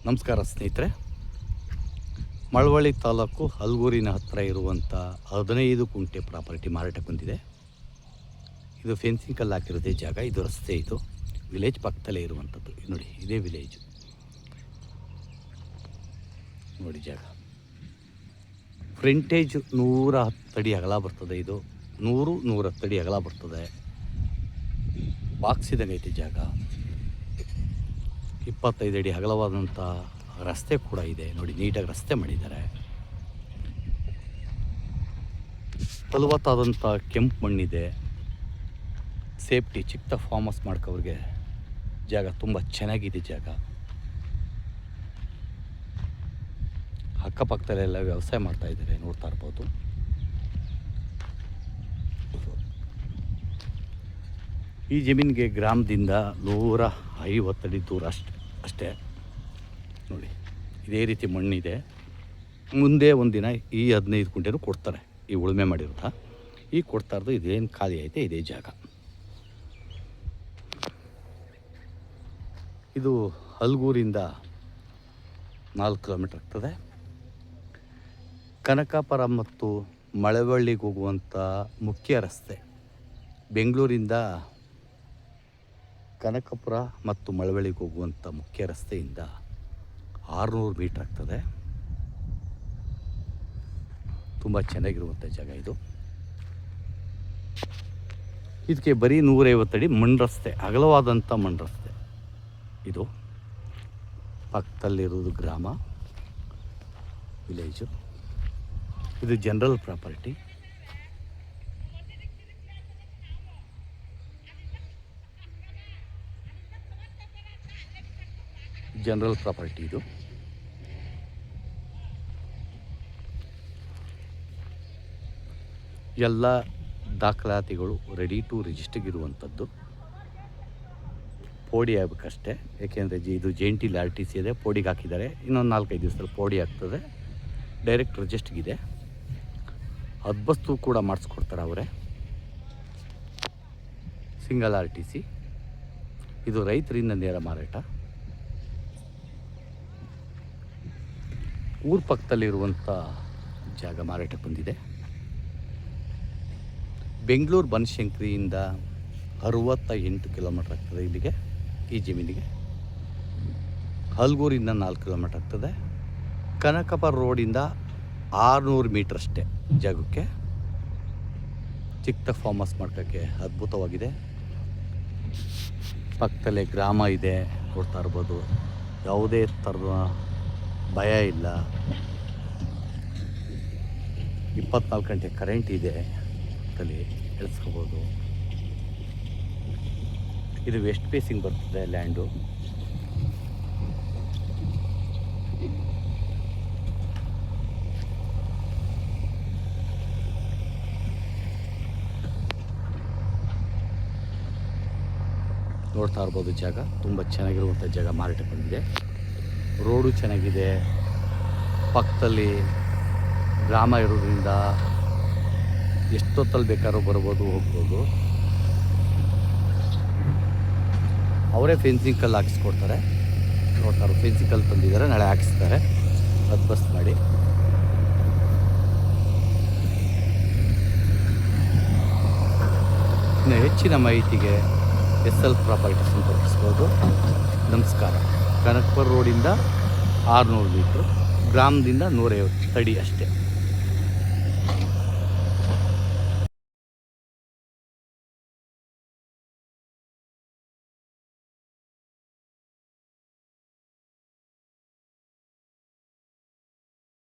ನಮಸ್ಕಾರ ಸ್ನೇಹಿತರೆ. ಮಳವಳ್ಳಿ ತಾಲೂಕು ಹಲಗೂರಿನ ಹತ್ತಿರ ಇರುವಂಥ 15 ಕುಂಟೆ ಪ್ರಾಪರ್ಟಿ ಮಾರಾಟಕ್ಕೆ ಬಂದಿದೆ. ಇದು ಫೆನ್ಸಿಂಗ್ ಕಲ್ಲು ಹಾಕಿರೋದೇ ಜಾಗ. ಇದು ರಸ್ತೆ, ಇದು ವಿಲೇಜ್ ಪಕ್ಕದಲ್ಲೇ ಇರುವಂಥದ್ದು. ನೋಡಿ, ಇದೇ ವಿಲೇಜು. ನೋಡಿ ಜಾಗ. ಫ್ರಂಟೇಜ್ 110 ಅಡಿ ಅಗಲ ಬರ್ತದೆ. ಇದು 110 ಅಡಿ ಅಗಲ ಬರ್ತದೆ. ಬಾಕ್ಸ್ ಇದ್ದಂಗೆ ಐತೆ ಜಾಗ. 25 ಅಡಿ ಅಗಲವಾದಂಥ ರಸ್ತೆ ಕೂಡ ಇದೆ. ನೋಡಿ, ನೀಟಾಗಿ ರಸ್ತೆ ಮಾಡಿದ್ದಾರೆ. ಫಲವತ್ತಾದಂಥ ಕೆಂಪು ಮಣ್ಣಿದೆ. ಸೇಫ್ಟಿ, ಚಿಕ್ಕ ಫಾರ್ಮ್ ಹೌಸ್ ಮಾಡ್ಕೋವ್ರಿಗೆ ಜಾಗ ತುಂಬ ಚೆನ್ನಾಗಿದೆ. ಜಾಗ ಅಕ್ಕಪಕ್ಕದಲ್ಲೆಲ್ಲ ವ್ಯವಸಾಯ ಮಾಡ್ತಾಯಿದ್ದಾರೆ, ನೋಡ್ತಾ ಇರ್ಬೋದು. ಈ ಜಮೀನಿಗೆ ಗ್ರಾಮದಿಂದ 150 ಅಡಿ ದೂರ ಅಷ್ಟೇ. ನೋಡಿ, ಇದೇ ರೀತಿ ಮಣ್ಣಿದೆ. ಮುಂದೆ ಒಂದಿನ ಈ 15 ಕುಂಟೆನೂ ಕೊಡ್ತಾರೆ. ಈ ಉಳುಮೆ ಮಾಡಿರೋದ ಈಗ ಕೊಡ್ತಾ ಇರೋದು ಇದೇನು ಖಾಲಿ ಐತೆ ಇದೇ ಜಾಗ. ಇದು ಹಲಗೂರಿಂದ 4 ಕಿಲೋಮೀಟ್ರ್ ಆಗ್ತದೆ. ಕನಕಾಪುರ ಮತ್ತು ಮಳವಳ್ಳಿಗೆ ಹೋಗುವಂಥ ಮುಖ್ಯ ರಸ್ತೆ, ಬೆಂಗಳೂರಿಂದ ಕನಕಾಪುರ ಮತ್ತು ಮಳವಳ್ಳಿಗೆ ಹೋಗುವಂಥ ಮುಖ್ಯ ರಸ್ತೆಯಿಂದ 600 ಮೀಟ್ರ್ ಆಗ್ತದೆ. ತುಂಬ ಚೆನ್ನಾಗಿರುವಂಥ ಜಾಗ ಇದು. ಇದಕ್ಕೆ ಬರೀ 150 ಅಡಿ ಮಣ್ಣು ರಸ್ತೆ, ಅಗಲವಾದಂಥ ಮಣ್ಣು ರಸ್ತೆ. ಇದು ಪಕ್ಕದಲ್ಲಿರುವುದು ಗ್ರಾಮ, ವಿಲೇಜು. ಇದು ಜನರಲ್ ಪ್ರಾಪರ್ಟಿ. ಇದು ಎಲ್ಲ ದಾಖಲಾತಿಗಳು ರೆಡಿ ಟು ರಿಜಿಸ್ಟರ್ ಇರುವಂಥದ್ದು. ಪೋಡಿ ಆಗಬೇಕಷ್ಟೇ, ಏಕೆಂದರೆ ಇದು JNT RTC ಇದೆ. ಪೋಡಿಗೆ ಹಾಕಿದ್ದಾರೆ. ಇನ್ನೊಂದು 4-5 ದಿವಸದಲ್ಲಿ ಪೋಡಿ ಆಗ್ತದೆ. ಡೈರೆಕ್ಟ್ ರಿಜಿಸ್ಟ್ರಿಗಿದೆ. ಹದ್ಬಸ್ತು ಕೂಡ ಮಾಡಿಸ್ಕೊಡ್ತಾರೆ ಅವರೇ. Single RTC. ಇದು ರೈತರಿಂದ ನೇರ ಮಾರಾಟ. ಊರ ಪಕ್ಕದಲ್ಲಿರುವಂಥ ಜಾಗ ಮಾರಾಟಕ್ಕೆ ಬಂದಿದೆ. ಬೆಂಗಳೂರು ಬನಶಂಕರಿಯಿಂದ 68 ಕಿಲೋಮೀಟ್ರ್ ಆಗ್ತದೆ ಇಲ್ಲಿಗೆ, ಈ ಜಮೀನಿಗೆ. ಹಲಗೂರಿಂದ 4 ಕಿಲೋಮೀಟ್ರ್ ಆಗ್ತದೆ. ಕನಕಾಪುರ ರೋಡಿಂದ 600 ಮೀಟ್ರ್ ಅಷ್ಟೇ ಜಾಗಕ್ಕೆ. ಚಿಕ್ಕ ಫಾರ್ಮ್ ಹೌಸ್ ಮಾಡ್ಕೋಕ್ಕೆ ಅದ್ಭುತವಾಗಿದೆ. ಪಕ್ಕದಲ್ಲೇ ಗ್ರಾಮ ಇದೆ, ನೋಡ್ತಾ ಇರ್ಬೋದು. ಯಾವುದೇ ಥರದ ಭಯ ಇಲ್ಲ. 24 ಗಂಟೆ ಕರೆಂಟ್ ಇದೆ. ಅಲ್ಲಿ ಎಳಿಸ್ಕೋಬೋದು. ಇದು ವೆಸ್ಟ್ ಫೇಸಿಂಗ್ ಬರ್ತದೆ ಲ್ಯಾಂಡು. ನೋಡ್ತಾ ಇರ್ಬೋದು ಜಾಗ. ತುಂಬ ಚೆನ್ನಾಗಿರುವಂಥ ಜಾಗ ಮಾರಾಟಕ್ಕೆ ಬಂದಿದೆ. ರೋಡು ಚೆನ್ನಾಗಿದೆ. ಪಕ್ಕದಲ್ಲಿ ಗ್ರಾಮ ಇರೋದ್ರಿಂದ ಎಷ್ಟೊತ್ತಲ್ಲಿ ಬೇಕಾದ್ರೂ ಬರ್ಬೋದು, ಹೋಗ್ಬೋದು. ಅವರೇ ಫೆನ್ಸಿಂಗ್ ಕಲ್ಲು ಹಾಕಿಸ್ಕೊಡ್ತಾರೆ. ನೋಡ್ತಾರೆ, ಫೆನ್ಸಿಂಗ್ ಕಲ್ಲು ತಂದಿದ್ದಾರೆ, ನಾಳೆ ಹಾಕಿಸ್ತಾರೆ. ಬಸ್ ಮಾಡಿ. ಇನ್ನು ಹೆಚ್ಚಿನ ಮಾಹಿತಿಗೆ SL ಪ್ರಾಪರ್ಟಿ ಸಂಪರ್ಕಿಸ್ಬೋದು. ನಮಸ್ಕಾರ. ಕನಕಪುರ ರೋಡಿಂದ 600 ಮೀಟ್ರು, ಗ್ರಾಮದಿಂದ 150 ಅಡಿ ಅಷ್ಟೇ.